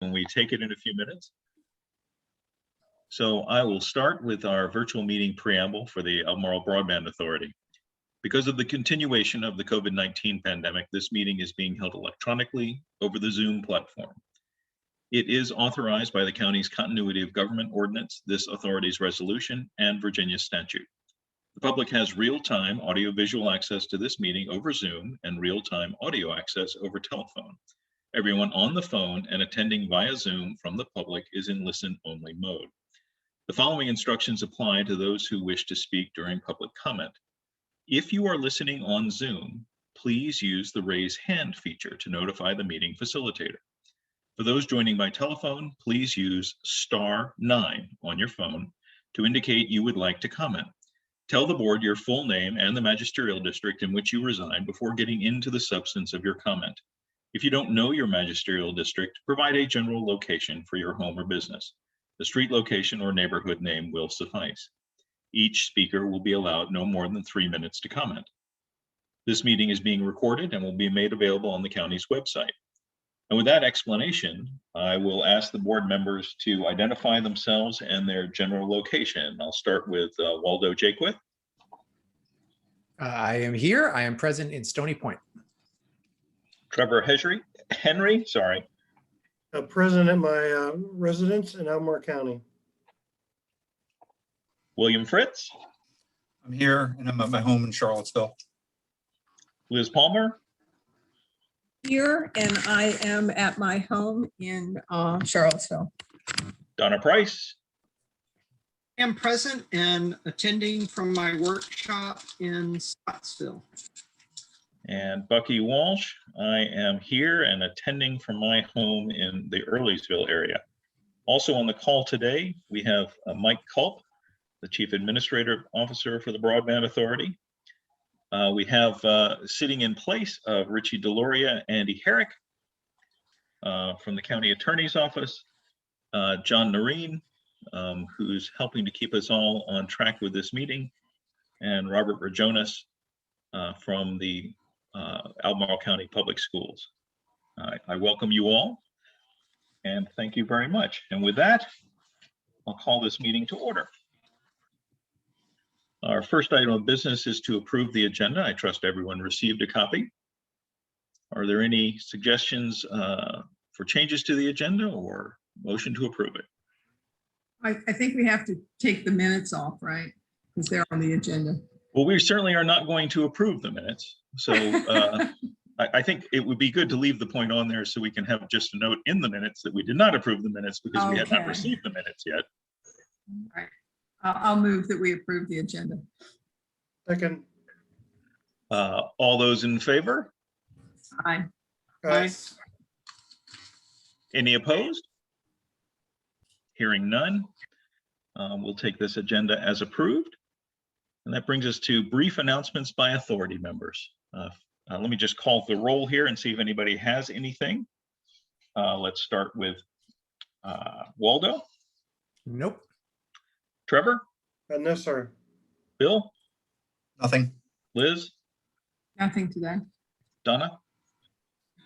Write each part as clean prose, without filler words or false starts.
when we take it in a few minutes. So I will start with our virtual meeting preamble for the Albemarle Broadband Authority. Because of the continuation of the COVID-19 pandemic, this meeting is being held electronically over the Zoom platform. It is authorized by the county's Continuity of Government Ordinance, this authority's resolution, and Virginia statute. The public has real-time audio-visual access to this meeting over Zoom and real-time audio access over telephone. Everyone on the phone and attending via Zoom from the public is in listen-only mode. The following instructions apply to those who wish to speak during public comment. If you are listening on Zoom, please use the raise hand feature to notify the meeting facilitator. For those joining by telephone, please use *9 on your phone to indicate you would like to comment. Tell the board your full name and the magisterial district in which you reside before getting into the substance of your comment. If you don't know your magisterial district, provide a general location for your home or business. The street location or neighborhood name will suffice. Each speaker will be allowed no more than 3 minutes to comment. This meeting is being recorded and will be made available on the county's website. And with that explanation, I will ask the board members to identify themselves and their general location. I'll start with Waldo Jaquith. I am here. I am present in Stony Point. Trevor Henry, sorry. Present at my residence in Albemarle County. William Fritz. I'm here and I'm at my home in Charlottesville. Liz Palmer. Here, and I am at my home in Charlottesville. Donna Price. I am present and attending from my workshop in Scottsville. And Bucky Walsh. I am here and attending from my home in the Earlysville area. Also on the call today, we have Mike Culp, the Chief Administrative Officer for the Broadband Authority. We have sitting in place of Richie Deloria, Andy Herrick from the County Attorney's Office, John Norin, who's helping to keep us all on track with this meeting, and Robert Rajonas from the Albemarle County Public Schools. I welcome you all and thank you very much. And with that, I'll call this meeting to order. Our first item of business is to approve the agenda. I trust everyone received a copy. Are there any suggestions for changes to the agenda or motion to approve it? I think we have to take the minutes off, right? Because they're on the agenda. Well, we certainly are not going to approve the minutes. So I think it would be good to leave the point on there so we can have just a note in the minutes that we did not approve the minutes because we had not received the minutes yet. All right. I'll move that we approve the agenda. Second. All those in favor? Aye. Aye. Any opposed? Hearing none, we'll take this agenda as approved. And that brings us to brief announcements by authority members. Let me just call the roll here and see if anybody has anything. Let's start with Waldo. Nope. Trevor? No, sir. Bill? Nothing. Liz? Nothing today. Donna?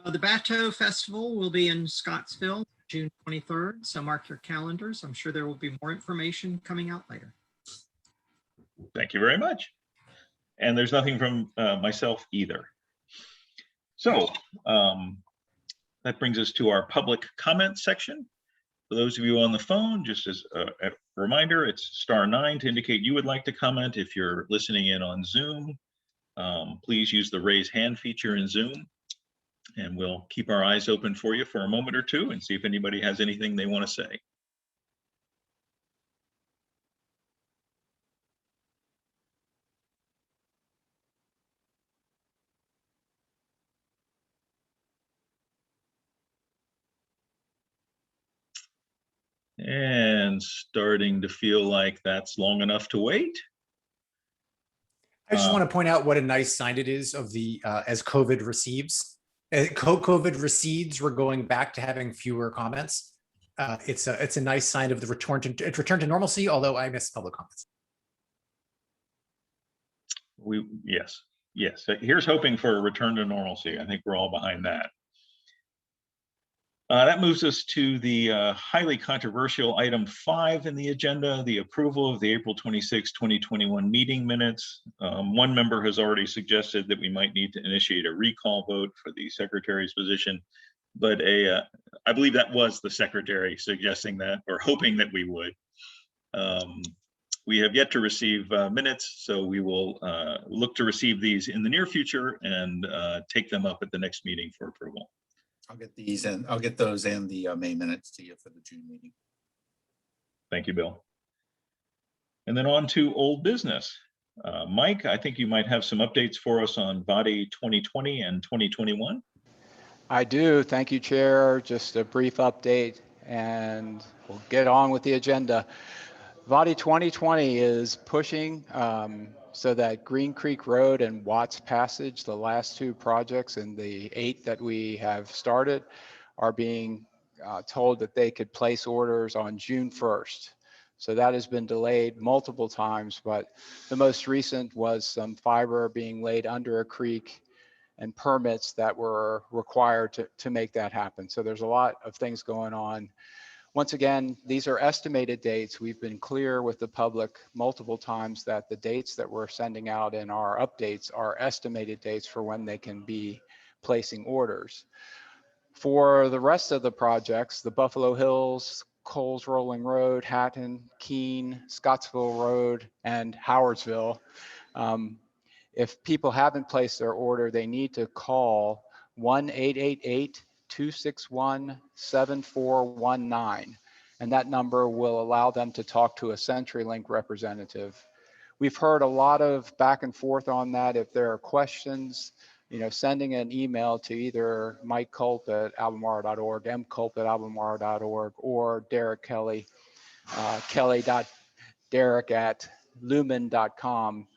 The Bateau Festival will be in Scottsville, June 23rd. So mark your calendars. I'm sure there will be more information coming out later. Thank you very much. And there's nothing from myself either. So that brings us to our public comment section. For those of you on the phone, just as a reminder, it's *9 to indicate you would like to comment. If you're listening in on Zoom, please use the raise hand feature in Zoom. And we'll keep our eyes open for you for a moment or two and see if anybody has anything they want to say. And starting to feel like that's long enough to wait. I just want to point out what a nice sign it is of the as COVID recedes, we're going back to having fewer comments. It's a nice sign of the return to normalcy, although I miss public comments. Yes. Here's hoping for a return to normalcy. I think we're all behind that. That moves us to the highly controversial item 5 in the agenda, the approval of the April 26, 2021 meeting minutes. One member has already suggested that we might need to initiate a recall vote for the secretary's position, but I believe that was the secretary suggesting that, or hoping that we would. We have yet to receive minutes, so we will look to receive these in the near future and take them up at the next meeting for approval. I'll get these and I'll get those and the May minutes to you for the June meeting. Thank you, Bill. And then on to old business. Mike, I think you might have some updates for us on body 2020 and 2021. I do. Thank you, Chair. Just a brief update and we'll get on with the agenda. Body 2020 is pushing so that Green Creek Road and Watts Passage, the last 2 projects and the 8 that we have started, are being told that they could place orders on June 1st. So that has been delayed multiple times, but the most recent was some fiber being laid under a creek and permits that were required to make that happen. So there's a lot of things going on. Once again, these are estimated dates. We've been clear with the public multiple times that the dates that we're sending out in our updates are estimated dates for when they can be placing orders. For the rest of the projects, the Buffalo Hills, Coles Rolling Road, Hatton, Keene, Scottsville Road, and Howardsville, if people haven't placed their order, they need to call 1-888-261-7419. And that number will allow them to talk to a CenturyLink representative. We've heard a lot of back and forth on that. If there are questions, sending an email to either Mike Culp at albemarle.org, mculp@albemarle.org, or Derek Kelly, kelly.derek@lumen.com.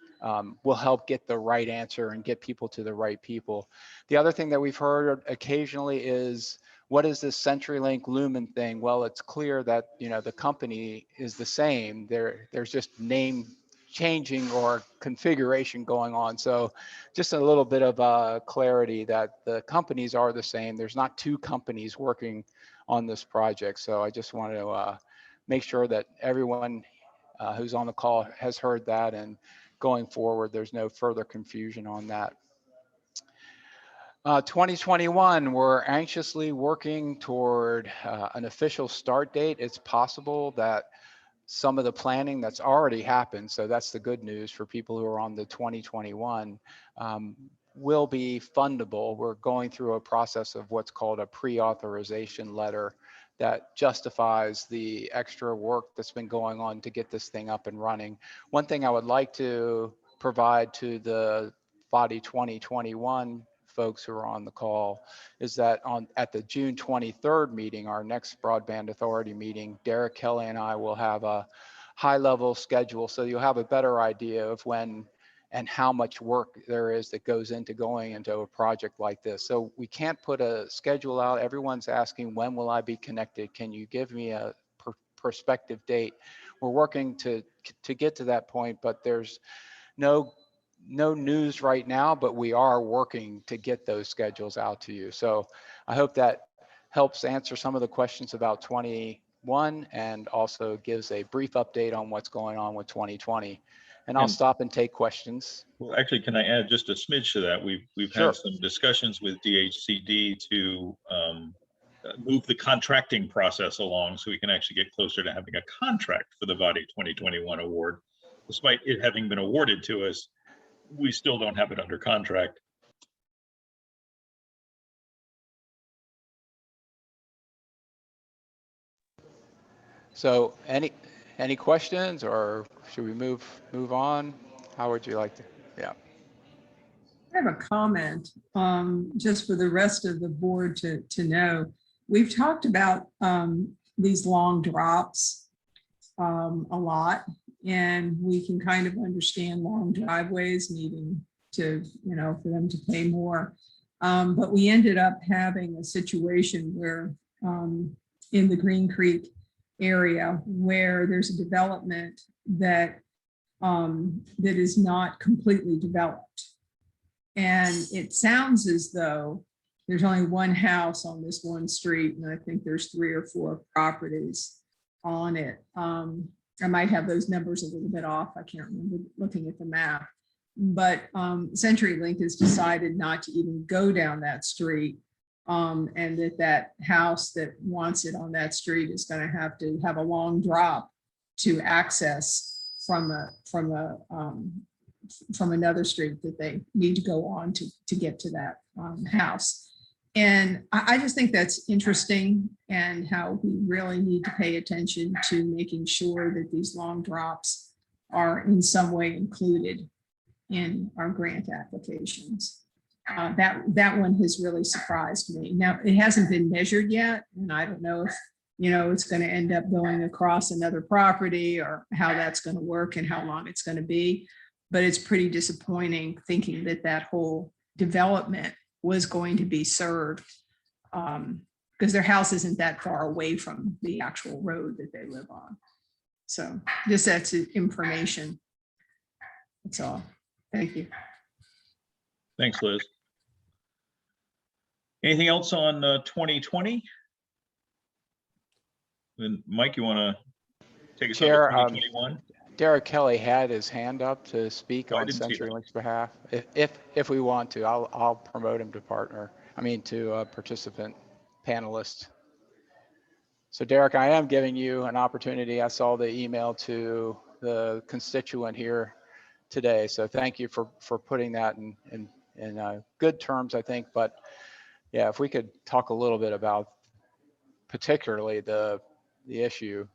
Will help get the right answer and get people to the right people. The other thing that we've heard occasionally is, what is this CenturyLink Lumen thing? Well, it's clear that the company is the same. There's just name changing or configuration going on. So just a little bit of clarity that the companies are the same. There's not 2 companies working on this project. So I just want to make sure that everyone who's on the call has heard that, and going forward, there's no further confusion on that. 2021, we're anxiously working toward an official start date. It's possible that some of the planning that's already happened, so that's the good news for people who are on the 2021, will be fundable. We're going through a process of what's called a pre-authorization letter that justifies the extra work that's been going on to get this thing up and running. One thing I would like to provide to the body 2021 folks who are on the call is that at the June 23rd meeting, our next Broadband Authority meeting, Derek Kelly and I will have a high-level schedule, so you'll have a better idea of when and how much work there is that goes into going into a project like this. So we can't put a schedule out. Everyone's asking, when will I be connected? Can you give me a prospective date? We're working to get to that point, but there's no news right now, but we are working to get those schedules out to you. So I hope that helps answer some of the questions about 21 and also gives a brief update on what's going on with 2020. And I'll stop and take questions. Well, actually, can I add just a smidge to that? We've Sure. had some discussions with DHCD to move the contracting process along so we can actually get closer to having a contract for the body 2021 award. Despite it having been awarded to us, we still don't have it under contract. So any questions, or should we move on? How would you like to? Yeah. I have a comment, just for the rest of the board to know. We've talked about these long drops a lot, and we can kind of understand long driveways needing to, for them to pay more. But we ended up having a situation where in the Green Creek area where there's a development that is not completely developed. And it sounds as though there's only one house on this one street, and I think there's 3 or 4 properties on it. I might have those numbers a little bit off. I can't remember looking at the map. But CenturyLink has decided not to even go down that street. And that house that wants it on that street is going to have a long drop to access from another street that they need to go on to get to that house. And I just think that's interesting, and how we really need to pay attention to making sure that these long drops are in some way included in our grant applications. That one has really surprised me. Now, it hasn't been measured yet, and I don't know if, it's going to end up going across another property, or how that's going to work and how long it's going to be. But it's pretty disappointing thinking that whole development was going to be served, because their house isn't that far away from the actual road that they live on. So just that's information. That's all. Thank you. Thanks, Liz. Anything else on 2020? Then Mike, you want to take us Chair, over 2021? Derek Kelly had his hand up to speak Oh, I on didn't see that. CenturyLink's behalf. If we want to, I'll promote him to participant panelist. So Derek, I am giving you an opportunity. I saw the email to the constituent here today. So thank you for putting that in good terms, I think. But yeah, if we could talk a little bit about particularly the issue,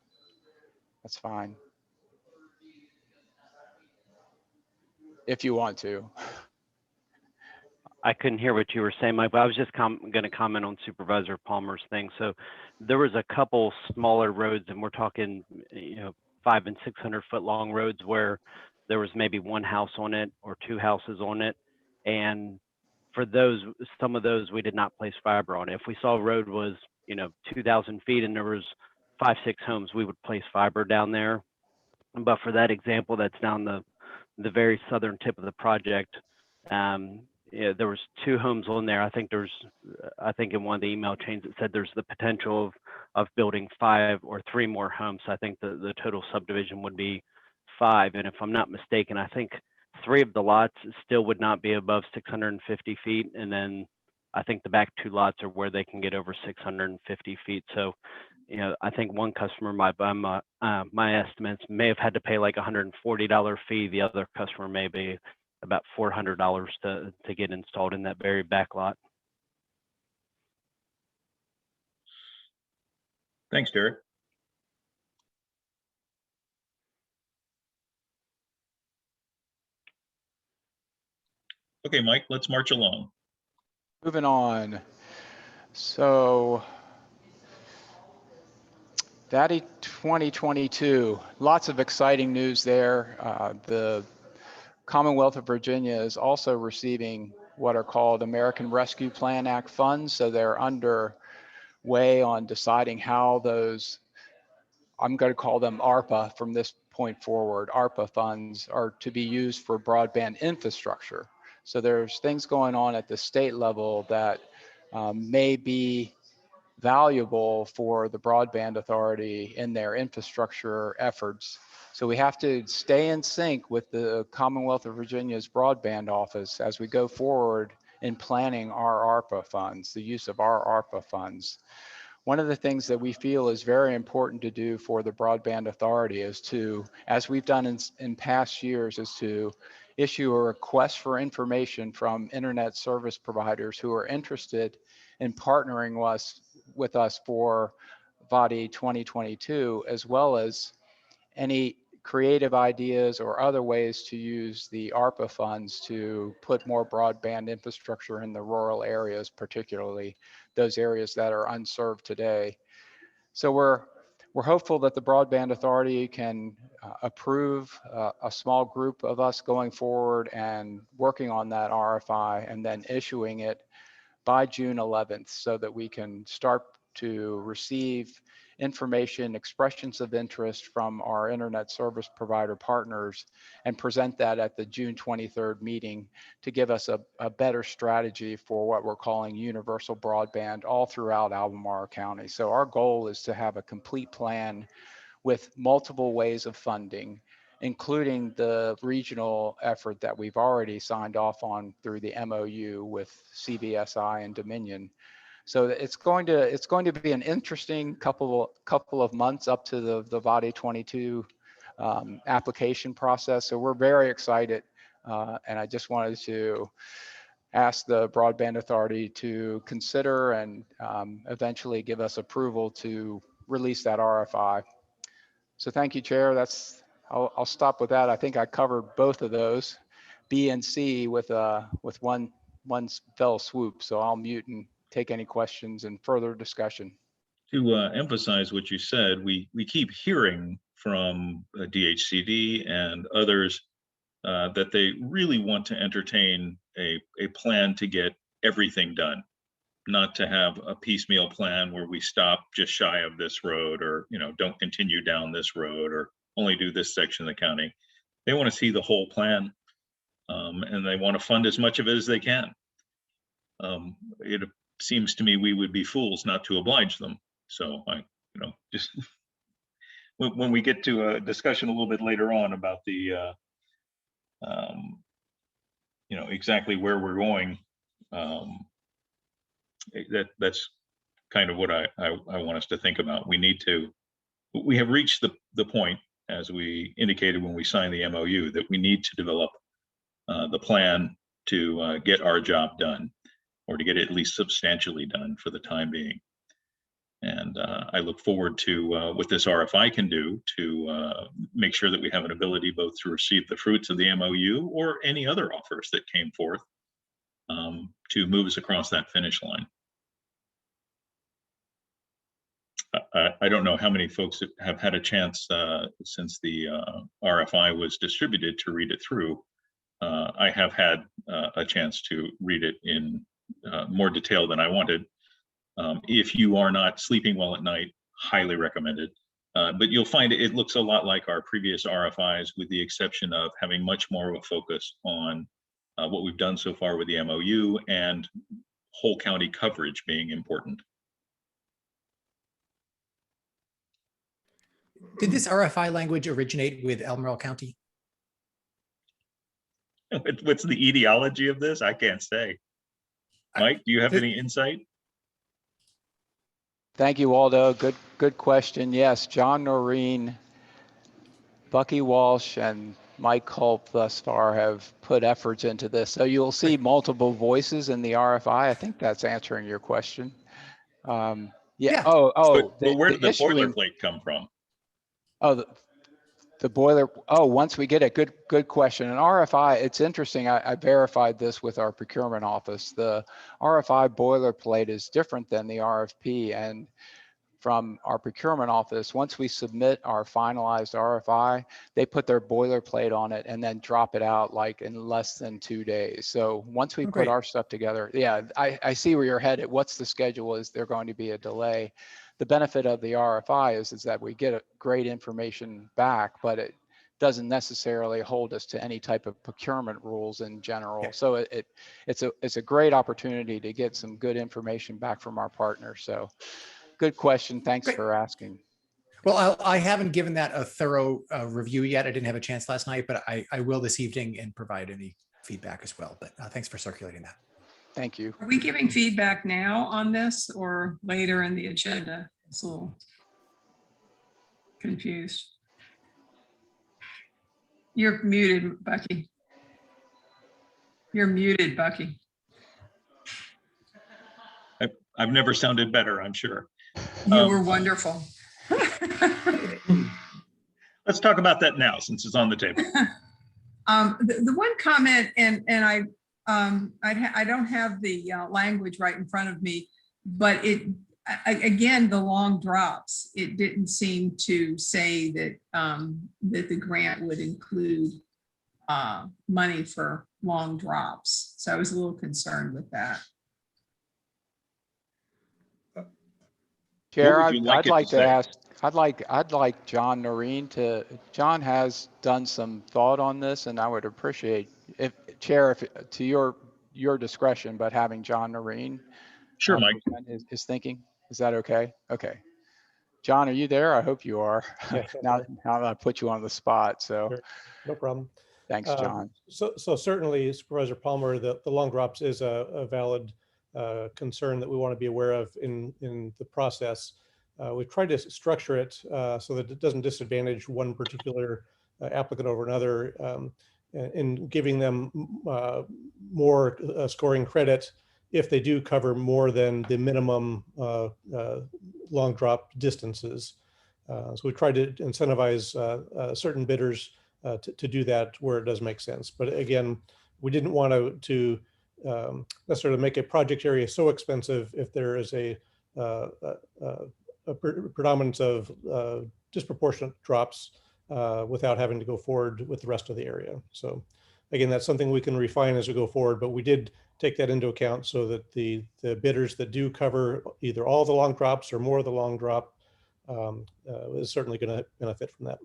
that's fine. If you want to. I couldn't hear what you were saying, Mike, but I was just going to comment on Supervisor Palmer's thing. So there was a couple smaller roads, and we're talking, 500 and 600 foot long roads, where there was maybe one house on it or 2 houses on it. And for those, some of those, we did not place fiber on. If we saw a road was, 2,000 feet and there was 5, 6 homes, we would place fiber down there. But for that example, that's down the very southern tip of the project. There was 2 homes on there. I think in one of the email chains it said there's the potential of building 5 or 3 more homes. So I think the total subdivision would be 5. And if I'm not mistaken, I think 3 of the lots still would not be above 650 feet. And then I think the back 2 lots are where they can get over 650 feet. So, I think one customer, my estimates, may have had to pay like $140 fee. The other customer may be about $400 to get installed in that very back lot. Thanks, Derek. Okay, Mike, let's march along. Moving on. So DADI 2022, lots of exciting news there. The Commonwealth of Virginia is also receiving what are called American Rescue Plan Act funds. So they're underway on deciding how those, I'm going to call them ARPA from this point forward, ARPA funds are to be used for broadband infrastructure. So there's things going on at the state level that may be valuable for the Broadband Authority in their infrastructure efforts. So we have to stay in sync with the Commonwealth of Virginia's Broadband Office as we go forward in planning our ARPA funds, the use of our ARPA funds. One of the things that we feel is very important to do for the Broadband Authority is to, as we've done in past years, is to issue a request for information from internet service providers who are interested in partnering with us for VADI 2022, as well as any creative ideas or other ways to use the ARPA funds to put more broadband infrastructure in the rural areas, particularly those areas that are unserved today. So we're hopeful that the Broadband Authority can approve a small group of us going forward and working on that RFI and then issuing it by June 11th so that we can start to receive information, expressions of interest from our internet service provider partners, and present that at the June 23rd meeting to give us a better strategy for what we're calling universal broadband all throughout Albemarle County. So our goal is to have a complete plan with multiple ways of funding, including the regional effort that we've already signed off on through the MOU with CVSI and Dominion. So it's going to be an interesting couple of months up to the VADI 22 application process. So we're very excited, and I just wanted to ask the Broadband Authority to consider and eventually give us approval to release that RFI. So thank you, Chair. I'll stop with that. I think I covered both of those, B and C, with one fell swoop. So I'll mute and take any questions and further discussion. To emphasize what you said, we keep hearing from DHCD and others that they really want to entertain a plan to get everything done, not to have a piecemeal plan where we stop just shy of this road, or don't continue down this road, or only do this section of the county. They want to see the whole plan, and they want to fund as much of it as they can. It seems to me we would be fools not to oblige them. So I, just when we get to a discussion a little bit later on about the, exactly where we're going, that's kind of what I want us to think about. We have reached the point, as we indicated when we signed the MOU, that we need to develop the plan to get our job done, or to get it at least substantially done for the time being. And I look forward to what this RFI can do to make sure that we have an ability both to receive the fruits of the MOU or any other offers that came forth to move us across that finish line. I don't know how many folks have had a chance since the RFI was distributed to read it through. I have had a chance to read it in more detail than I wanted. If you are not sleeping well at night, highly recommended. But you'll find it looks a lot like our previous RFIs, with the exception of having much more of a focus on what we've done so far with the MOU and whole county coverage being important. Did this RFI language originate with Albemarle County? What's the etiology of this? I can't say. Mike, do you have any insight? Thank you, Waldo. Good question. Yes, John Norin, Bucky Walsh, and Mike Culp thus far have put efforts into this. So you'll see multiple voices in the RFI. I think that's answering your question. Yeah. But where did the boilerplate come from? Oh, the boiler. Oh, once we get a good question. An RFI, it's interesting. I verified this with our procurement office. The RFI boilerplate is different than the RFP. And from our procurement office, once we submit our finalized RFI, they put their boilerplate on it and then drop it out like in less than 2 days. So once we put our stuff together, yeah, I see where you're headed. What's the schedule? Is there going to be a delay? The benefit of the RFI is that we get great information back, but it doesn't necessarily hold us to any type of procurement rules in general. Yeah. So it's a great opportunity to get some good information back from our partners. So good question. Thanks for asking. Well, I haven't given that a thorough review yet. I didn't have a chance last night, but I will this evening and provide any feedback as well. But thanks for circulating that. Thank you. Are we giving feedback now on this or later in the agenda? It's a little confused. You're muted, Bucky. You're muted, Bucky. I've never sounded better, I'm sure. You were wonderful. Let's talk about that now, since it's on the table. The one comment, and I don't have the language right in front of me, but again, the long drops, it didn't seem to say that that the grant would include money for long drops. So I was a little concerned with that. Chair, would you like I'd it like to to say? ask, I'd like John Norin to, John has done some thought on this, and I would appreciate if, Chair, if, to your discretion, but having John Norin Sure, Mike. present his thinking. Is that okay? Okay. John, are you there? I hope you are. Yes, Now that I put you on the spot, so Sure. No problem. thanks, John. So certainly Supervisor Palmer, the long drops is a valid concern that we want to be aware of in the process. We've tried to structure it so that it doesn't disadvantage one particular applicant over another in giving them more scoring credit if they do cover more than the minimum long drop distances. So we tried to incentivize certain bidders to do that where it does make sense. But again, we didn't want to necessarily make a project area so expensive if there is a predominance of disproportionate drops without having to go forward with the rest of the area. So again, that's something we can refine as we go forward, but we did take that into account so that the bidders that do cover either all the long drops or more of the long drop is certainly going to benefit from that.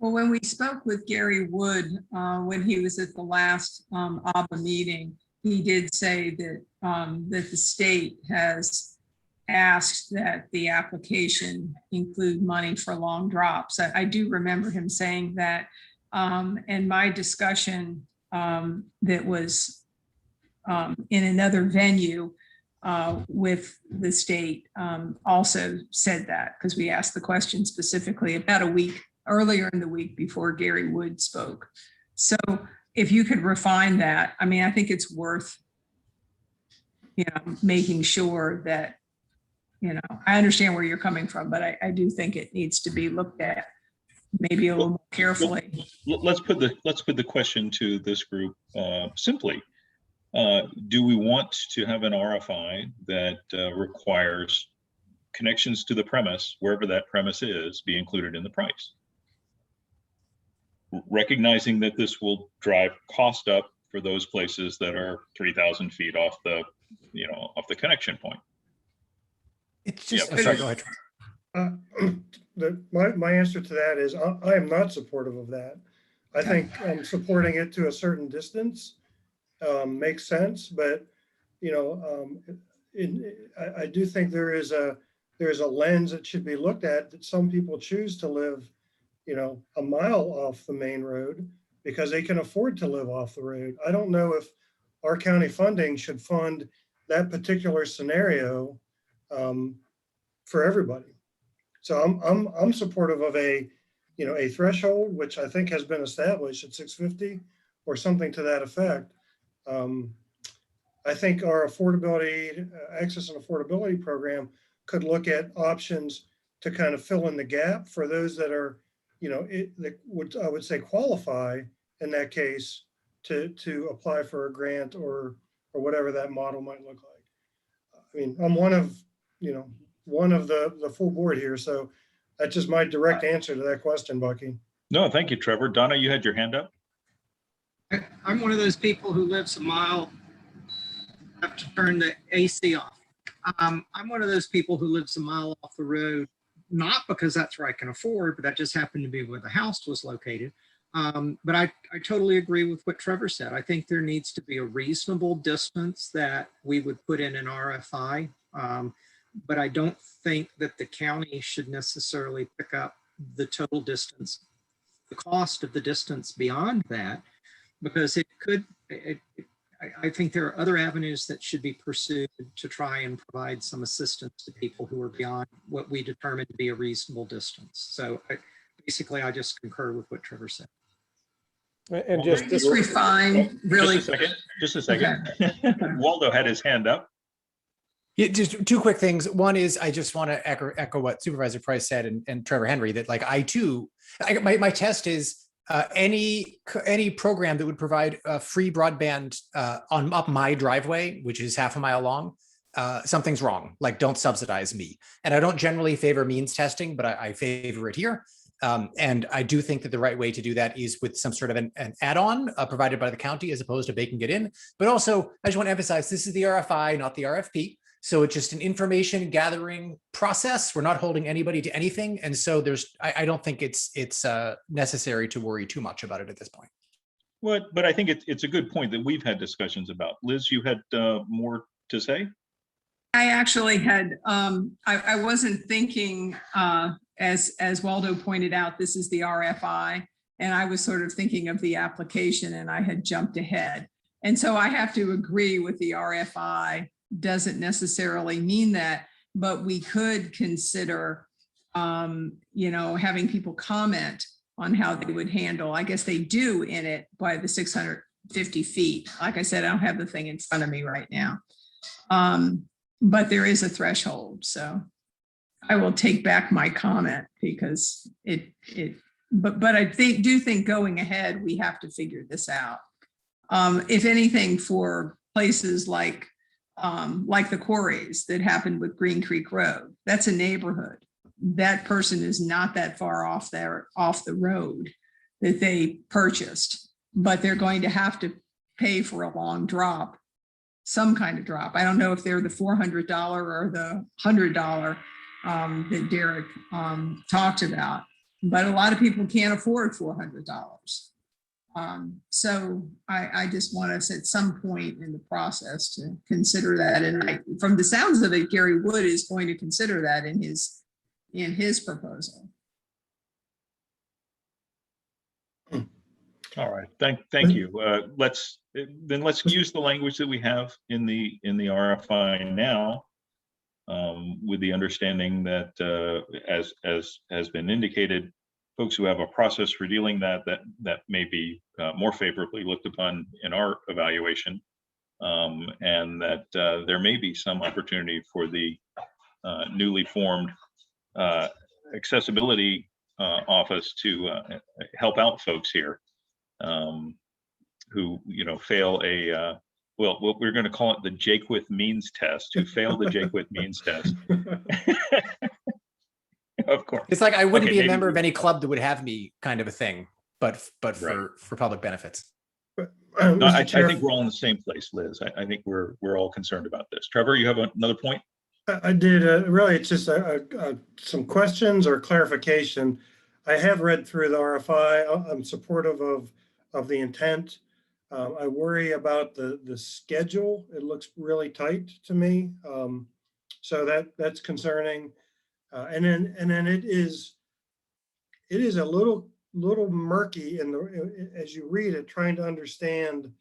Well, when we spoke with Gary Wood, when he was at the last ABBA meeting, he did say that that the state has asked that the application include money for long drops. I do remember him saying that. And my discussion that was in another venue with the state also said that, because we asked the question specifically about a week earlier in the week before Gary Wood spoke. So if you could refine that, I mean, I think it's worth, making sure that, I understand where you're coming from, but I do think it needs to be looked at maybe a little more carefully. Let's put the question to this group simply. Do we want to have an RFI that requires connections to the premise, wherever that premise is, be included in the price? Recognizing that this will drive cost up for those places that are 3,000 feet off the, off the connection point. It's just, Yeah, sorry, go ahead. My answer to that is I am not supportive of that. I think supporting it to a certain distance makes sense, but I do think there's a lens that should be looked at, that some people choose to live a mile off the main road because they can afford to live off the road. I don't know if our county funding should fund that particular scenario for everybody. So I'm supportive of a threshold, which I think has been established at 650 or something to that effect. I think our affordability, access and affordability program could look at options to kind of fill in the gap for those that are, that would, I would say, qualify in that case to apply for a grant or whatever that model might look like. I mean, I'm one of the full board here, so that's just my direct answer to that question, Bucky. No, thank you, Trevor. Donna, you had your hand up. I'm one of those people who lives a mile, have to turn the AC off. I'm one of those people who lives a mile off the road, not because that's where I can afford, but that just happened to be where the house was located. But I totally agree with what Trevor said. I think there needs to be a reasonable distance that we would put in an RFI. But I don't think that the county should necessarily pick up the total distance, the cost of the distance beyond that, because it could, I think there are other avenues that should be pursued to try and provide some assistance to people who are beyond what we determine to be a reasonable distance. So basically, I just concur with what Trevor said. And Just refine really. Just a second. Okay. Waldo had his hand up. Yeah, just two quick things. One is I just want to echo what Supervisor Price said and Trevor Henry, that like my test is any program that would provide free broadband up my driveway, which is half a mile long, something's wrong. Like, don't subsidize me. And I don't generally favor means testing, but I favor it here. And I do think that the right way to do that is with some sort of an add-on provided by the county as opposed to baking it in. But also, I just want to emphasize, this is the RFI, not the RFP. So it's just an information gathering process. We're not holding anybody to anything. And so I don't think it's necessary to worry too much about it at this point. But I think it's a good point that we've had discussions about. Liz, you had more to say? I actually had, I wasn't thinking, as Waldo pointed out, this is the RFI, and I was sort of thinking of the application and I had jumped ahead. And so I have to agree with the RFI doesn't necessarily mean that, but we could consider, having people comment on how they would handle, I guess they do in it by the 650 feet. Like I said, I don't have the thing in front of me right now. But there is a threshold, so I will take back my comment because but I do think going ahead, we have to figure this out. If anything, for places like the quarries that happened with Green Creek Road, that's a neighborhood. That person is not that far off the road that they purchased, but they're going to have to pay for a long drop, some kind of drop. I don't know if they're the $400 or the $100 that Derek talked about, but a lot of people can't afford $400. So I just want us at some point in the process to consider that. And from the sounds of it, Gary Wood is going to consider that in his proposal. All right, thank you. Let's use the language that we have in the RFI now, with the understanding that as has been indicated, folks who have a process for dealing that may be more favorably looked upon in our evaluation, and that there may be some opportunity for the newly formed accessibility office to help out folks here who fail well, we're going to call it the Jaquith means test, who fail the Jaquith means test. Of course. It's like I wouldn't be a member of any club that would have me, kind of a thing, but for public benefits. No, I think we're all in the same place, Liz. I think we're all concerned about this. Trevor, you have another point? I did. Really, it's just some questions or clarification. I have read through the RFI. I'm supportive of the intent. I worry about the schedule. It looks really tight to me. So that's concerning. And then it is a little murky as you read it, trying to understand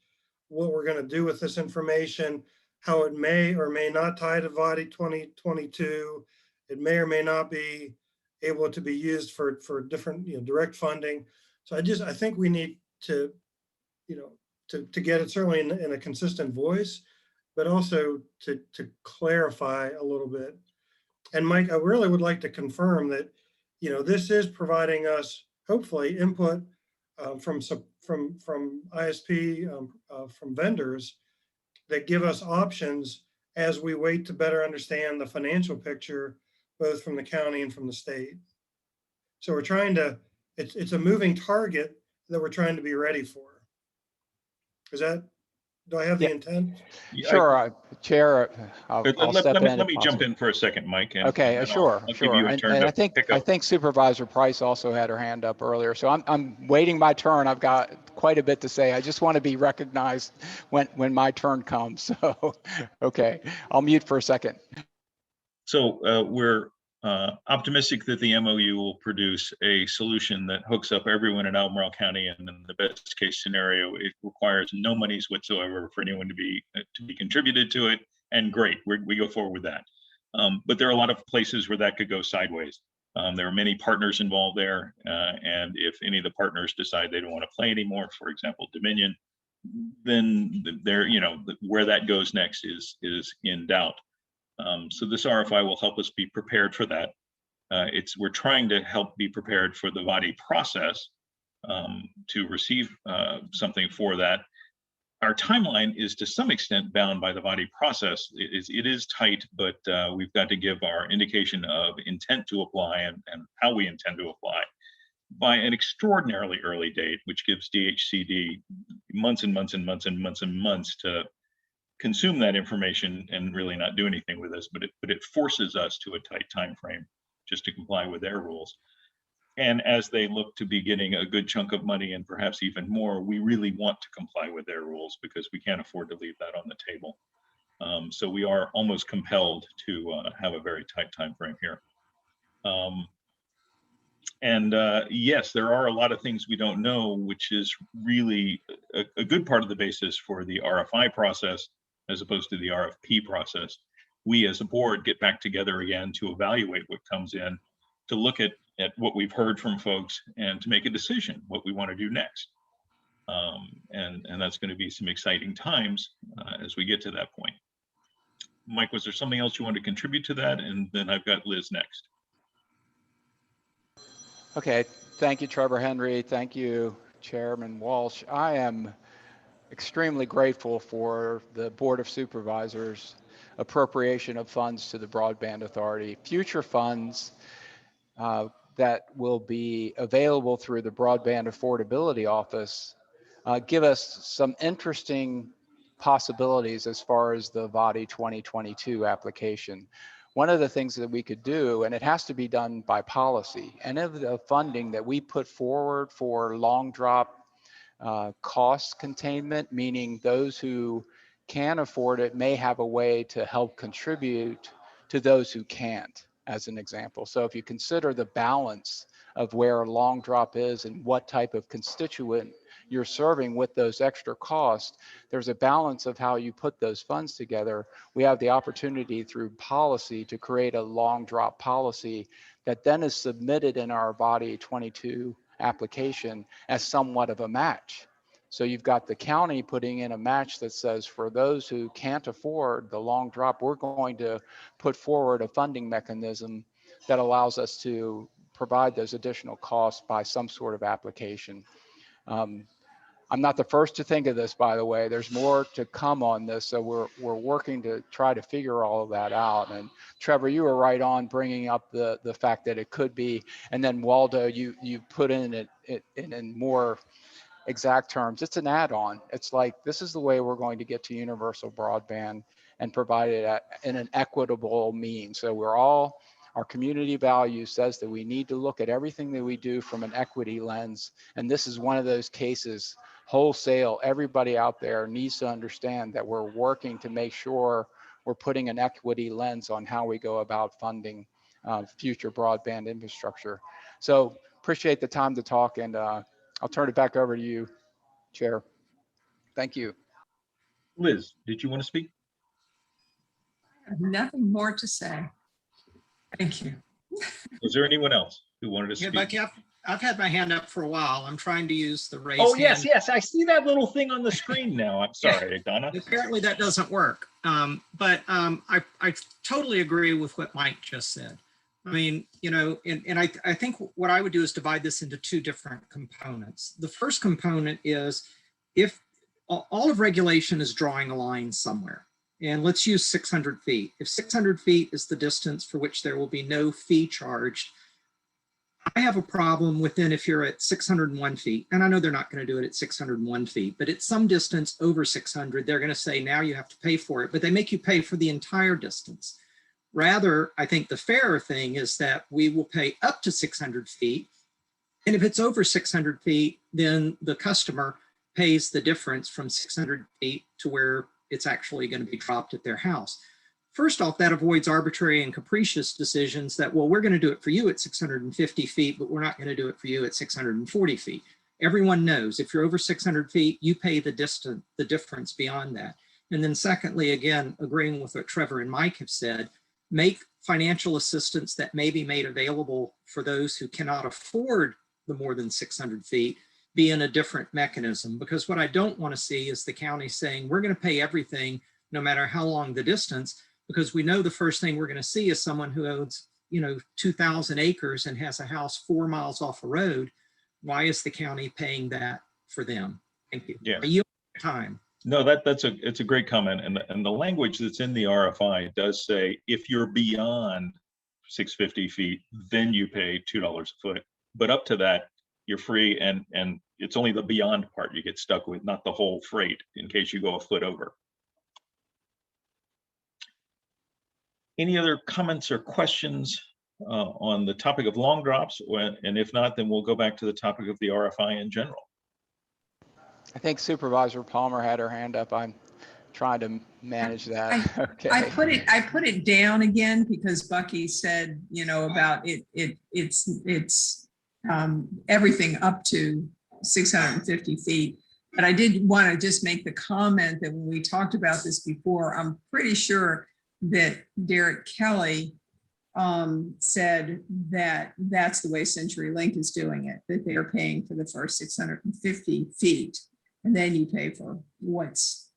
what we're going to do with this information, how it may or may not tie to VADI 2022. It may or may not be able to be used for different direct funding. So I think we need to to get it certainly in a consistent voice, but also to clarify a little bit. And Mike, I really would like to confirm that, this is providing us hopefully input from ISP, from vendors that give us options as we wait to better understand the financial picture, both from the county and from the state. So we're trying to, it's a moving target that we're trying to be ready for. Do I have the intent? Sure, Chair, I'll step in. Let me jump in for a second, Mike. Okay, sure. And I think Supervisor Price also had her hand up earlier, so I'm waiting my turn. I've got quite a bit to say. I just want to be recognized when my turn comes. So, okay, I'll mute for a second. So we're optimistic that the MOU will produce a solution that hooks up everyone in Albemarle County, and in the best case scenario, it requires no monies whatsoever for anyone to be contributed to it. And great, we go forward with that. But there are a lot of places where that could go sideways. There are many partners involved there, and if any of the partners decide they don't want to play anymore, for example, Dominion, then where that goes next is in doubt. So this RFI will help us be prepared for that. We're trying to help be prepared for the VADI process to receive something for that. Our timeline is to some extent bound by the VADI process. It is tight, but we've got to give our indication of intent to apply and how we intend to apply by an extraordinarily early date, which gives DHCD months and months and months and months and months to consume that information and really not do anything with us, but it forces us to a tight time frame just to comply with their rules. And as they look to be getting a good chunk of money and perhaps even more, we really want to comply with their rules because we can't afford to leave that on the table. So we are almost compelled to have a very tight time frame here. Yes, there are a lot of things we don't know, which is really a good part of the basis for the RFI process as opposed to the RFP process. We as a board get back together again to evaluate what comes in, to look at what we've heard from folks and to make a decision what we want to do next. And that's going to be some exciting times as we get to that point. Mike, was there something else you want to contribute to that? And then I've got Liz next. Okay, thank you, Trevor Henry. Thank you, Chairman Walsh. I am extremely grateful for the Board of Supervisors appropriation of funds to the Broadband Authority. Future funds that will be available through the Broadband Affordability Office give us some interesting possibilities as far as the VADI 2022 application. One of the things that we could do, and it has to be done by policy, and of the funding that we put forward for long drop cost containment, meaning those who can afford it may have a way to help contribute to those who can't, as an example. So if you consider the balance of where a long drop is and what type of constituent you're serving with those extra costs, there's a balance of how you put those funds together. We have the opportunity through policy to create a long drop policy that then is submitted in our VADI 22 application as somewhat of a match. So you've got the county putting in a match that says for those who can't afford the long drop, we're going to put forward a funding mechanism that allows us to provide those additional costs by some sort of application. I'm not the first to think of this, by the way. There's more to come on this, so we're working to try to figure all of that out. And Trevor, you were right on bringing up the fact that it could be, and then Waldo, you put in it in more exact terms. It's an add-on. It's like, this is the way we're going to get to universal broadband and provide it in an equitable means. So our community value says that we need to look at everything that we do from an equity lens. And this is one of those cases, wholesale. Everybody out there needs to understand that we're working to make sure we're putting an equity lens on how we go about funding future broadband infrastructure. So appreciate the time to talk, and I'll turn it back over to you, Chair. Thank you. Liz, did you want to speak? I have nothing more to say. Thank you. Was there anyone else who wanted to Yeah, speak? Becky, I've had my hand up for a while. I'm trying to use the raise Oh, hand. yes. I see that little thing on the screen now. I'm sorry, Donna. Apparently that doesn't work. But I totally agree with what Mike just said. I mean, you know, and I think what I would do is divide this into two different components. The first component is if all of regulation is drawing a line somewhere, and let's use 600 feet. If 600 feet is the distance for which there will be no fee charged, I have a problem with then if you're at 601 feet, and I know they're not going to do it at 601 feet, but at some distance over 600, they're going to say, now you have to pay for it, but they make you pay for the entire distance. Rather, I think the fairer thing is that we will pay up to 600 feet. And if it's over 600 feet, then the customer pays the difference from 600 feet to where it's actually going to be dropped at their house. First off, that avoids arbitrary and capricious decisions that, well, we're going to do it for you at 650 feet, but we're not going to do it for you at 640 feet. Everyone knows if you're over 600 feet, you pay the difference beyond that. And then secondly, again, agreeing with what Trevor and Mike have said, make financial assistance that may be made available for those who cannot afford the more than 600 feet be in a different mechanism. Because what I don't want to see is the county saying, we're going to pay everything no matter how long the distance, because we know the first thing we're going to see is someone who owns, 2,000 acres and has a house 4 miles off a road. Why is the county paying that for them? Thank you. Yeah. Are you on time? No, it's a great comment. And the language that's in the RFI does say, if you're beyond 650 feet, then you pay $2 a foot. But up to that, you're free, and it's only the beyond part you get stuck with, not the whole freight in case you go a foot over. Any other comments or questions on the topic of long drops? And if not, then we'll go back to the topic of the RFI in general. I think Supervisor Palmer had her hand up. I'm trying to manage that. Okay. I put it down again because Bucky said, you know, about it's everything up to 650 feet. But I did want to just make the comment that when we talked about this before, I'm pretty sure that Derek Kelly said that that's the way CenturyLink is doing it, that they're paying for the first 650 feet, and then you pay for what's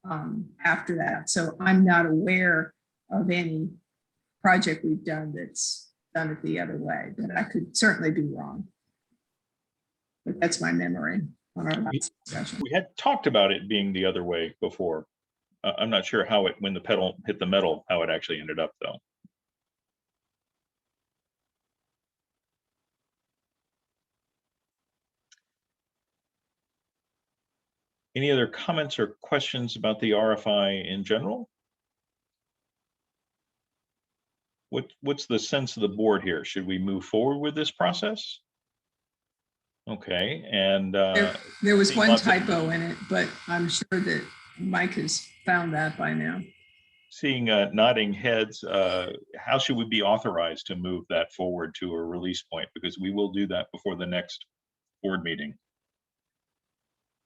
after that. So I'm not aware of any project we've done that's done it the other way, but I could certainly be wrong. But that's my memory on our last discussion. We had talked about it being the other way before. I'm not sure how it, when the pedal hit the metal, how it actually ended up though. Any other comments or questions about the RFI in general? What's the sense of the board here? Should we move forward with this process? Okay, and there was one lots of- typo in it, but I'm sure that Mike has found that by now. seeing nodding heads, how should we be authorized to move that forward to a release point? Because we will do that before the next board meeting.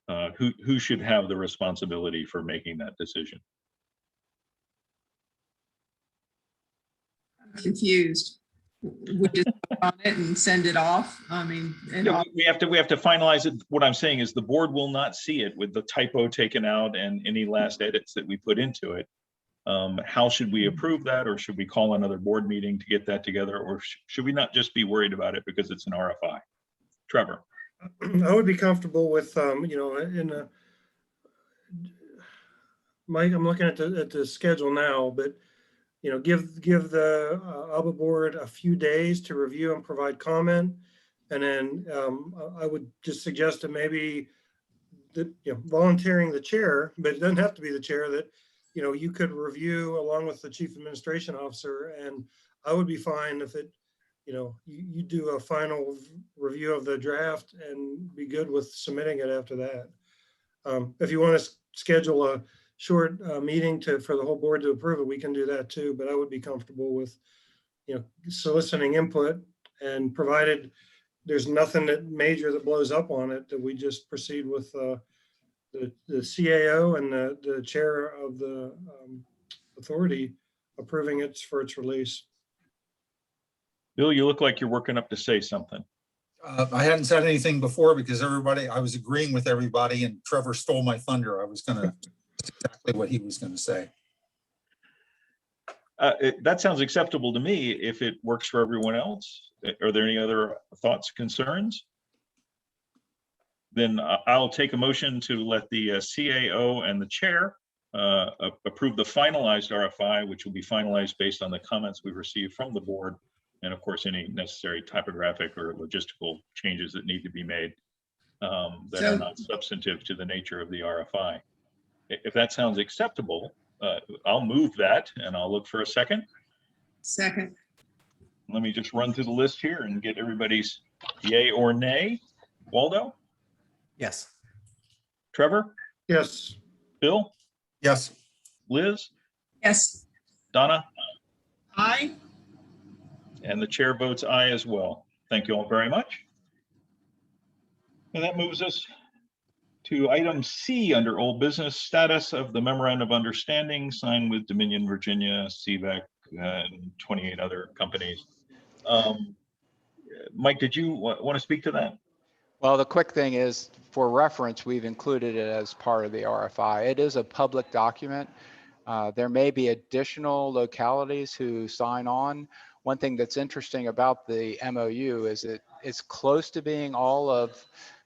Who should have the responsibility for making that decision? I'm confused. We just put on it and send it off. I mean, and Yeah, we have to finalize it. What I'm saying is the board will not see it with the typo taken out and any last edits that we put into it. How should we approve that, or should we call another board meeting to get that together, or should we not just be worried about it because it's an RFI? Trevor. I would be comfortable with, you know, in a, Mike, I'm looking at the schedule now, but, you know, give the ALBA board a few days to review and provide comment. And then I would just suggest that maybe that, you know, volunteering the chair, but it doesn't have to be the chair, that, you know, you could review along with the chief administration officer, and I would be fine if it, you know, you do a final review of the draft and be good with submitting it after that. If you want to schedule a short meeting for the whole board to approve it, we can do that too, but I would be comfortable with, you know, soliciting input, and provided there's nothing that major that blows up on it, that we just proceed with the CAO and the chair of the authority approving it for its release. Bill, you look like you're working up to say something. I hadn't said anything before because I was agreeing with everybody, and Trevor stole my thunder. I was gonna, exactly what he was gonna say. That sounds acceptable to me if it works for everyone else. Are there any other thoughts, concerns? Then I'll take a motion to let the CAO and the chair approve the finalized RFI, which will be finalized based on the comments we received from the board, and of course, any necessary typographic or logistical changes that need to be made that are not substantive to the nature of the RFI. If that sounds acceptable, I'll move that, and I'll look for a second. Second. Let me just run through the list here and get everybody's yay or nay. Waldo? Yes. Trevor? Yes. Bill? Yes. Liz? Yes. Donna? Aye. And the chair votes aye as well. Thank you all very much. And that moves us to item C under old business, status of the memorandum of understanding signed with Dominion Virginia, CVEC, and 28 other companies. Mike, did you want to speak to that? Well, the quick thing is, for reference, we've included it as part of the RFI. It is a public document. There may be additional localities who sign on. One thing that's interesting about the MOU is it's close to being all of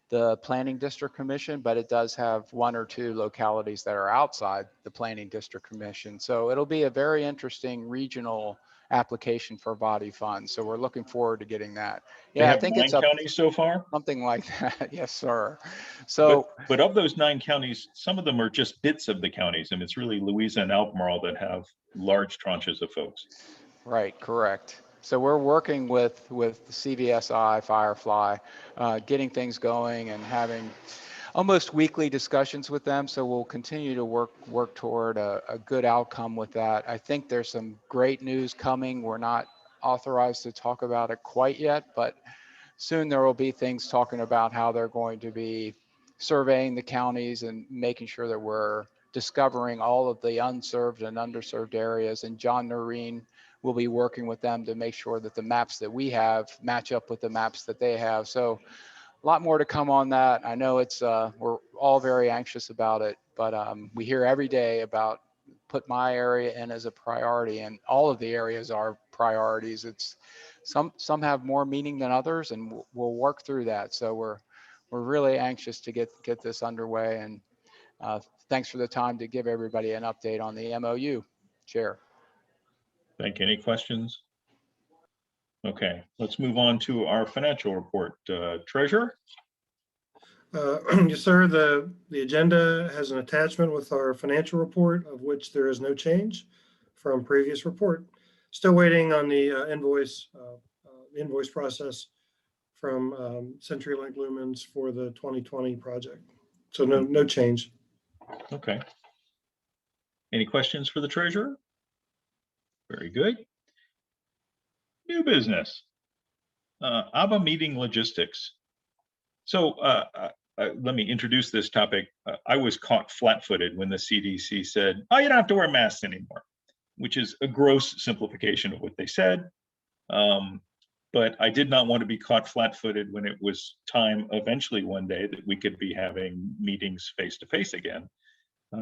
the Planning District Commission, but it does have one or two localities that are outside the Planning District Commission. So it'll be a very interesting regional application for body funds. So we're looking forward to getting that. Yeah, I think it's 9 counties so far. something like that. Yes, sir. So, but of those 9 counties, some of them are just bits of the counties, and it's really Louisa and Albemarle that have large tranches of folks. Right, correct. So we're working with CVSI, Firefly, getting things going and having almost weekly discussions with them. So we'll continue to work toward a good outcome with that. I think there's some great news coming. We're not authorized to talk about it quite yet, but soon there will be things talking about how they're going to be surveying the counties and making sure that we're discovering all of the unserved and underserved areas. And John Norin will be working with them to make sure that the maps that we have match up with the maps that they have. So a lot more to come on that. I know it's we're all very anxious about it, but we hear every day about put my area in as a priority, and all of the areas are priorities. It's some have more meaning than others, and we'll work through that. So we're really anxious to get this underway, and thanks for the time to give everybody an update on the MOU, Chair. Thank you. Any questions? Okay, let's move on to our financial report. Treasurer? Yes, sir. The agenda has an attachment with our financial report, of which there is no change from previous report. Still waiting on the invoice process from CenturyLink Lumens for the 2020 project. So no change. Okay. Any questions for the treasurer? Very good. New business. ABBA meeting logistics. So let me introduce this topic. I was caught flat-footed when the CDC said, oh, you don't have to wear masks anymore, which is a gross simplification of what they said. But I did not want to be caught flat-footed when it was time eventually one day that we could be having meetings face-to-face again.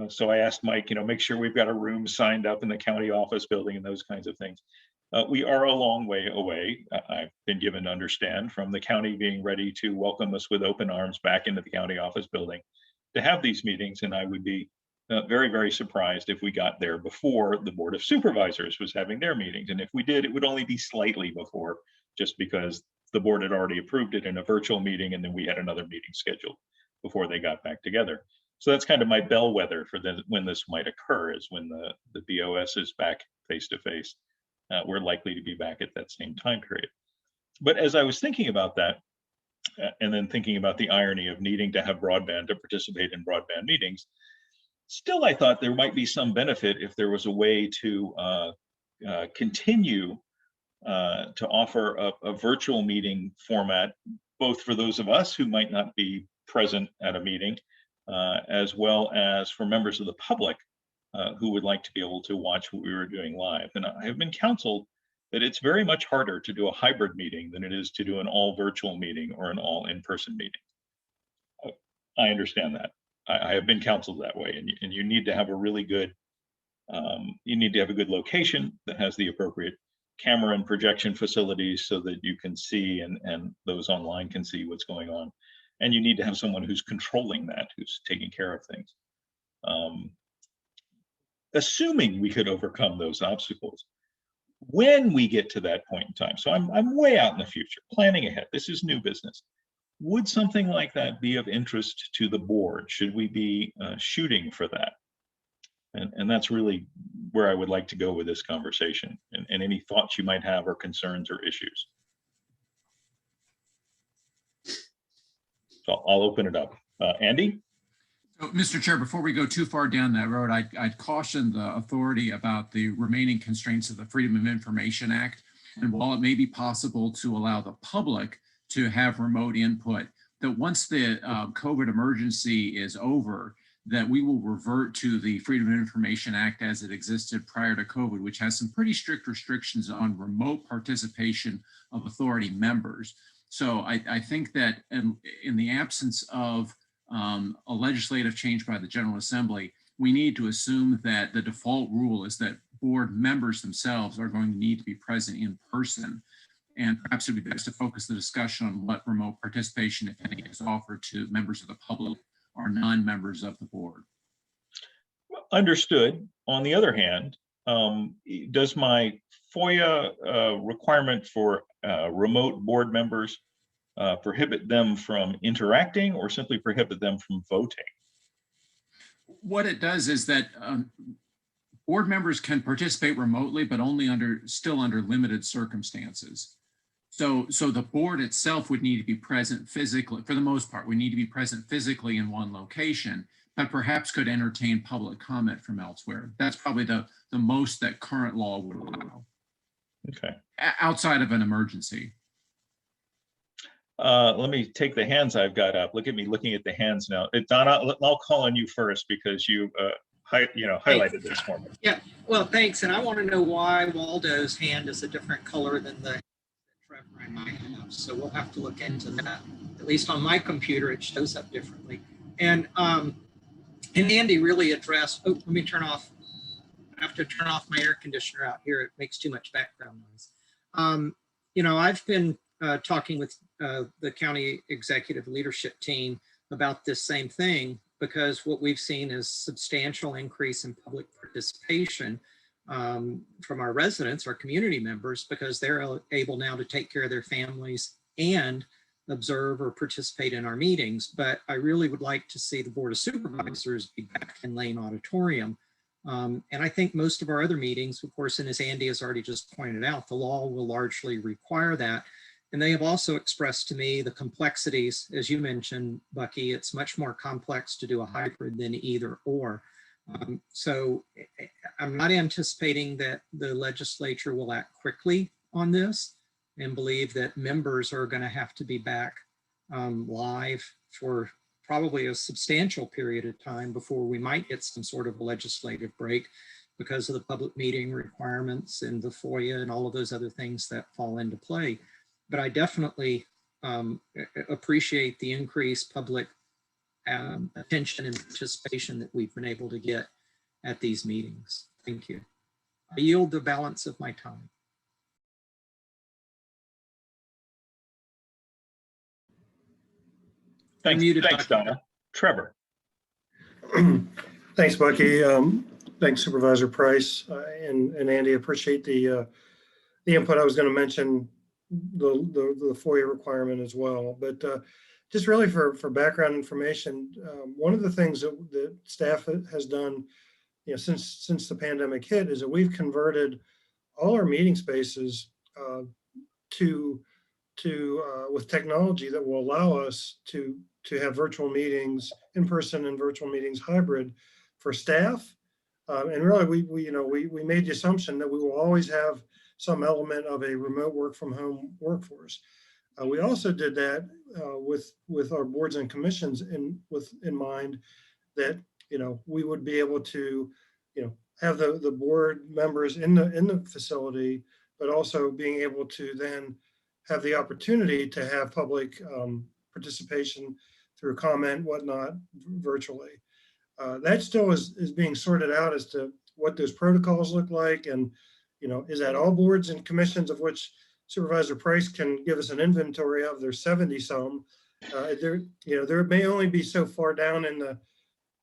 So I asked Mike, make sure we've got a room signed up in the county office building and those kinds of things. We are a long way away. I've been given to understand from the county being ready to welcome us with open arms back into the county office building to have these meetings. And I would be very, very surprised if we got there before the Board of Supervisors was having their meetings. And if we did, it would only be slightly before, just because the board had already approved it in a virtual meeting, and then we had another meeting scheduled before they got back together. So that's kind of my bellwether for when this might occur, is when the BOS is back face-to-face. We're likely to be back at that same time period. But as I was thinking about that, and then thinking about the irony of needing to have broadband to participate in broadband meetings, still I thought there might be some benefit if there was a way to continue to offer a virtual meeting format, both for those of us who might not be present at a meeting, as well as for members of the public who would like to be able to watch what we were doing live. And I have been counseled that it's very much harder to do a hybrid meeting than it is to do an all virtual meeting or an all in-person meeting. I understand that. I have been counseled that way, and you need to have a really good, you need to have a good location that has the appropriate camera and projection facilities so that you can see and those online can see what's going on. And you need to have someone who's controlling that, who's taking care of things. Assuming we could overcome those obstacles, when we get to that point in time, so I'm way out in the future, planning ahead, this is new business. Would something like that be of interest to the board? Should we be shooting for that? And that's really where I would like to go with this conversation, and any thoughts you might have or concerns or issues. So I'll open it up. Andy? So, Mr. Chair, before we go too far down that road, I'd caution the authority about the remaining constraints of the Freedom of Information Act. And while it may be possible to allow the public to have remote input, that once the COVID emergency is over, that we will revert to the Freedom of Information Act as it existed prior to COVID, which has some pretty strict restrictions on remote participation of authority members. So I think that in the absence of a legislative change by the General Assembly, we need to assume that the default rule is that board members themselves are going to need to be present in person. And perhaps it would be best to focus the discussion on what remote participation, if any, is offered to members of the public or non-members of the board. Understood. On the other hand, does my FOIA requirement for remote board members prohibit them from interacting, or simply prohibit them from voting? What it does is that board members can participate remotely, but only still under limited circumstances. So the board itself would need to be present physically, for the most part, we need to be present physically in one location, but perhaps could entertain public comment from elsewhere. That's probably the most that current law would allow. Okay. Outside of an emergency. Let me take the hands I've got up. Look at me looking at the hands now. Donna, I'll call on you first because you highlighted this for me. Yeah, well, thanks. And I want to know why Waldo's hand is a different color than the Trevor and I have. So we'll have to look into that. At least on my computer, it shows up differently. And Andy really addressed, oh, let me turn off. I have to turn off my air conditioner out here. It makes too much background noise. I've been talking with the county executive leadership team about this same thing, because what we've seen is substantial increase in public participation from our residents, our community members, because they're able now to take care of their families and observe or participate in our meetings. But I really would like to see the Board of Supervisors be back in Lane Auditorium. And I think most of our other meetings, of course, and as Andy has already just pointed out, the law will largely require that. And they have also expressed to me the complexities, as you mentioned, Bucky, it's much more complex to do a hybrid than either or. So I'm not anticipating that the legislature will act quickly on this, and believe that members are going to have to be back live for probably a substantial period of time before we might get some sort of a legislative break because of the public meeting requirements and the FOIA and all of those other things that fall into play. But I definitely appreciate the increased public attention and participation that we've been able to get at these meetings. Thank you. I yield the balance of my time. Thanks, Donna. Trevor. Thanks, Bucky. Thanks, Supervisor Price and Andy. Appreciate the input. I was going to mention the FOIA requirement as well, but just really for background information, one of the things that staff has done, since the pandemic hit, is that we've converted all our meeting spaces with technology that will allow us to have virtual meetings, in-person and virtual meetings hybrid for staff. And really, we made the assumption that we will always have some element of a remote work from home workforce. We also did that with our boards and commissions in mind, that we would be able to have the board members in the facility, but also being able to then have the opportunity to have public participation through comment, whatnot, virtually. That still is being sorted out as to what those protocols look like, and is that all boards and commissions, of which Supervisor Price can give us an inventory of? There's 70 some. There may only be so far down in the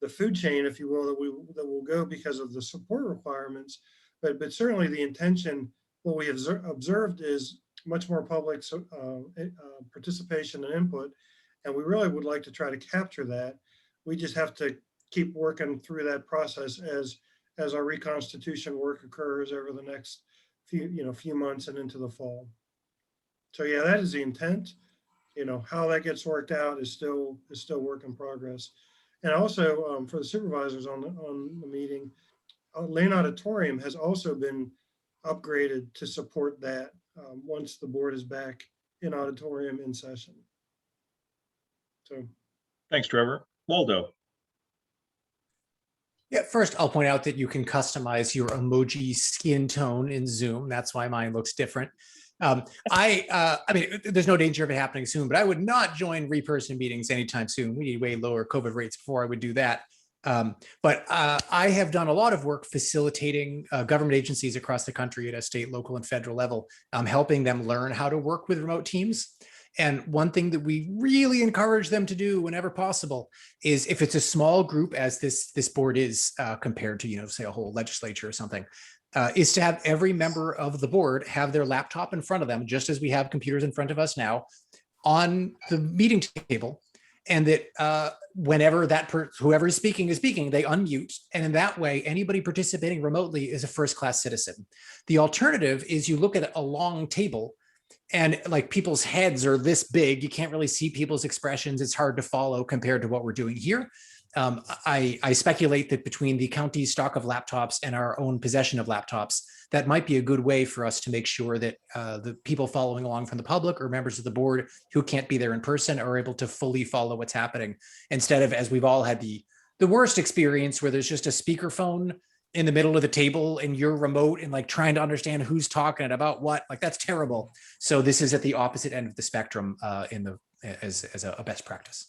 food chain, if you will, that will go because of the support requirements. But certainly the intention, what we have observed, is much more public participation and input, and we really would like to try to capture that. We just have to keep working through that process as our reconstitution work occurs over the next few months and into the fall. So yeah, that is the intent. How that gets worked out is still work in progress. And also for the supervisors on the meeting, Lane Auditorium has also been upgraded to support that once the board is back in auditorium in session. So thanks, Trevor. Waldo. Yeah, first I'll point out that you can customize your emoji skin tone in Zoom. That's why mine looks different. I mean, there's no danger of it happening soon, but I would not join in-person meetings anytime soon. We need way lower COVID rates before I would do that. But I have done a lot of work facilitating government agencies across the country at a state, local, and federal level, helping them learn how to work with remote teams. And one thing that we really encourage them to do whenever possible is, if it's a small group, as this board is compared to, say, a whole legislature or something, is to have every member of the board have their laptop in front of them, just as we have computers in front of us now, on the meeting table, and that whenever whoever is speaking, they unmute. And in that way, anybody participating remotely is a first-class citizen. The alternative is you look at a long table and like people's heads are this big. You can't really see people's expressions. It's hard to follow compared to what we're doing here. I speculate that between the county's stock of laptops and our own possession of laptops, that might be a good way for us to make sure that the people following along from the public or members of the board who can't be there in person are able to fully follow what's happening, instead of, as we've all had the worst experience, where there's just a speakerphone in the middle of the table and you're remote and like trying to understand who's talking and about what. Like, that's terrible. So this is at the opposite end of the spectrum as a best practice.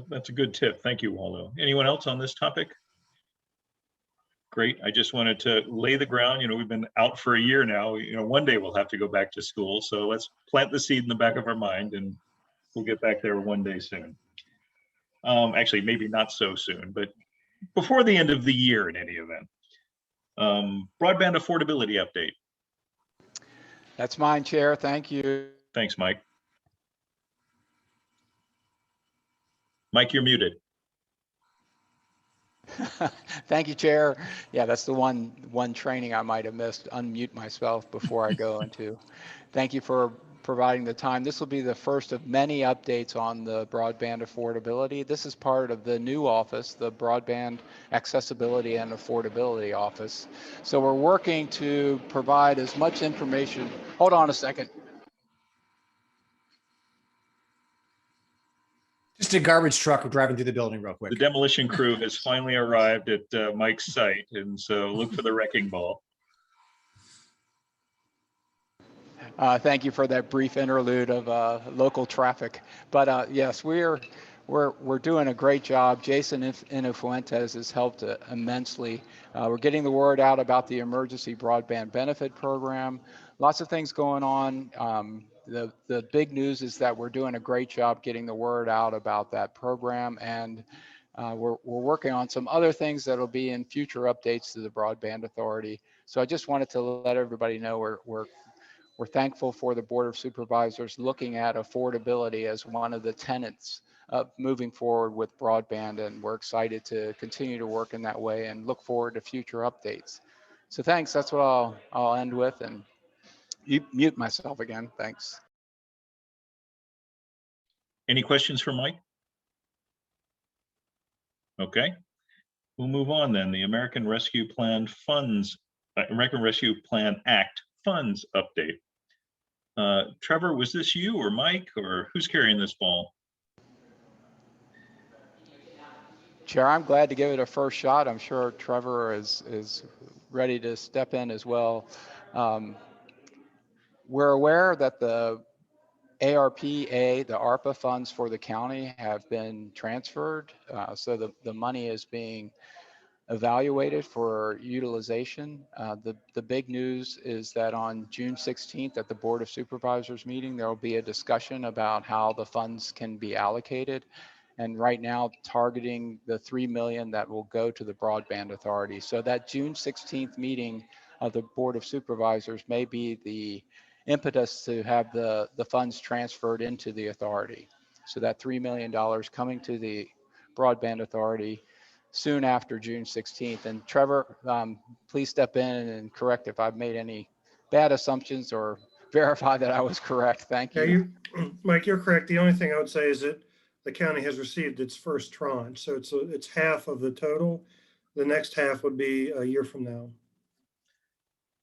That's a good tip. Thank you, Waldo. Anyone else on this topic? Great. I just wanted to lay the ground. We've been out for a year now. One day we'll have to go back to school. So let's plant the seed in the back of our mind, and we'll get back there one day soon. Actually, maybe not so soon, but before the end of the year in any event. Broadband affordability update. That's mine, Chair. Thank you. Thanks, Mike. Mike, you're muted. Thank you, Chair. Yeah, that's the one training I might have missed. Unmute myself before I go into. Thank you for providing the time. This will be the first of many updates on the broadband affordability. This is part of the new office, the Broadband Accessibility and Affordability Office. So we're working to provide as much information. Hold on a second. Just a garbage truck driving through the building real quick. The demolition crew has finally arrived at Mike's site, and so look for the wrecking ball. Thank you for that brief interlude of local traffic. But yes, we're doing a great job. Jason Inufuentes has helped immensely. We're getting the word out about the emergency broadband benefit program. Lots of things going on. The big news is that we're doing a great job getting the word out about that program, and we're working on some other things that'll be in future updates to the Broadband Authority. So I just wanted to let everybody know we're thankful for the Board of Supervisors looking at affordability as one of the tenets of moving forward with broadband, and we're excited to continue to work in that way and look forward to future updates. So thanks. That's what I'll end with, and mute myself again. Thanks. Any questions for Mike? Okay, we'll move on then. The American Rescue Plan Act funds update. Trevor, was this you or Mike, or who's carrying this ball? Chair, I'm glad to give it a first shot. I'm sure Trevor is ready to step in as well. We're aware that the ARPA, the ARPA funds for the county, have been transferred. So the money is being evaluated for utilization. The big news is that on June 16th at the Board of Supervisors meeting, there will be a discussion about how the funds can be allocated. And right now targeting the $3 million that will go to the Broadband Authority. So that June 16th meeting of the Board of Supervisors may be the impetus to have the funds transferred into the authority. So that $3 million coming to the Broadband Authority soon after June 16th. And Trevor, please step in and correct if I've made any bad assumptions or verify that I was correct. Thank you. Yeah, Mike, you're correct. The only thing I would say is that the county has received its first tranche. So it's half of the total. The next half would be a year from now.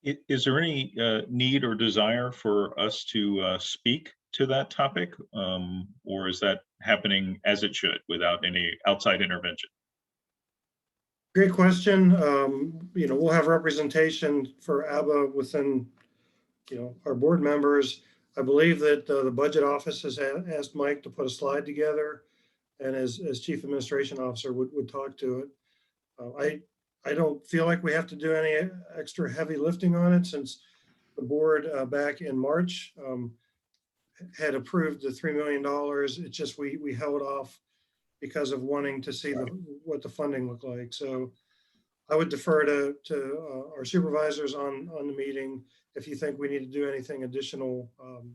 Is there any need or desire for us to speak to that topic, or is that happening as it should without any outside intervention? Great question. We'll have representation for ABBA within, our board members. I believe that the budget office has asked Mike to put a slide together, and as Chief Administration Officer would talk to it. I don't feel like we have to do any extra heavy lifting on it, since the board back in March had approved the $3 million. It's just we held off because of wanting to see what the funding looked like. So I would defer to our supervisors on the meeting if you think we need to do anything additional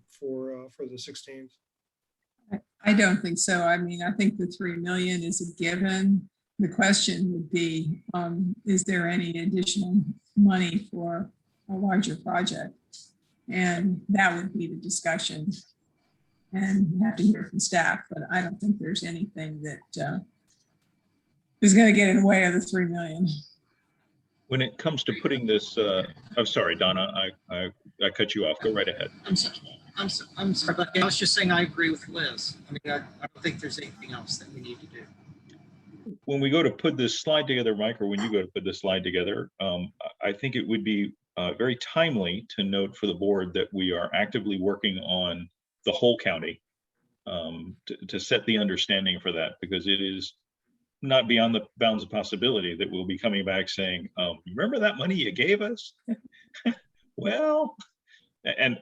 for the 16th. I don't think so. I mean, I think the 3 million is a given. The question would be, is there any additional money for a larger project? And that would be the discussion. And you have to hear from staff, but I don't think there's anything that is going to get in the way of the 3 million. When it comes to putting this, I'm sorry, Donna, I cut you off. Go right ahead. I'm sorry, but I was just saying I agree with Liz. I mean, I don't think there's anything else that we need to do. When we go to put this slide together, Mike, or when you go to put this slide together, I think it would be very timely to note for the board that we are actively working on the whole county to set the understanding for that, because it is not beyond the bounds of possibility that we'll be coming back saying, remember that money you gave us? Well, and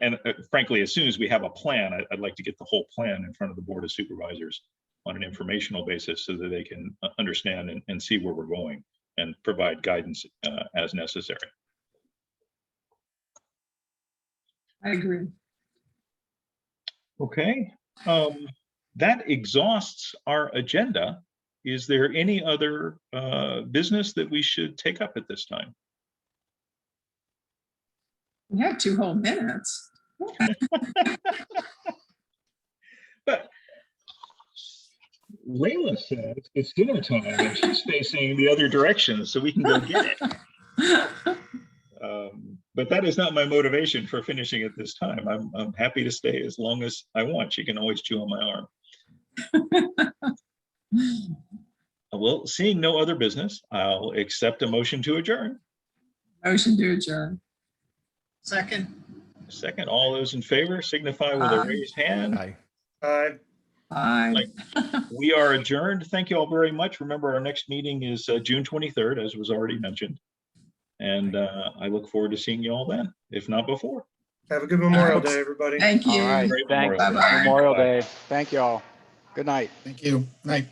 frankly, as soon as we have a plan, I'd like to get the whole plan in front of the Board of Supervisors on an informational basis so that they can understand and see where we're going and provide guidance as necessary. I agree. Okay, that exhausts our agenda. Is there any other business that we should take up at this time? We have 2 whole minutes. But Layla says it's dinner time and she's facing the other direction, so we can go get it. But that is not my motivation for finishing at this time. I'm happy to stay as long as I want. She can always chew on my arm. Well, seeing no other business, I'll accept a motion to adjourn. Motion to adjourn. Second. Second, all those in favor signify with a Aye. raised hand. Aye. Aye. We are adjourned. Thank you all very much. Remember, our next meeting is June 23rd, as was already mentioned. And I look forward to seeing you all then, if not before. Have a good Memorial Day, everybody. Thank you. All right, Great thanks. Memorial Day. Memorial Day. Thank you all. Good night. Thank you. Night.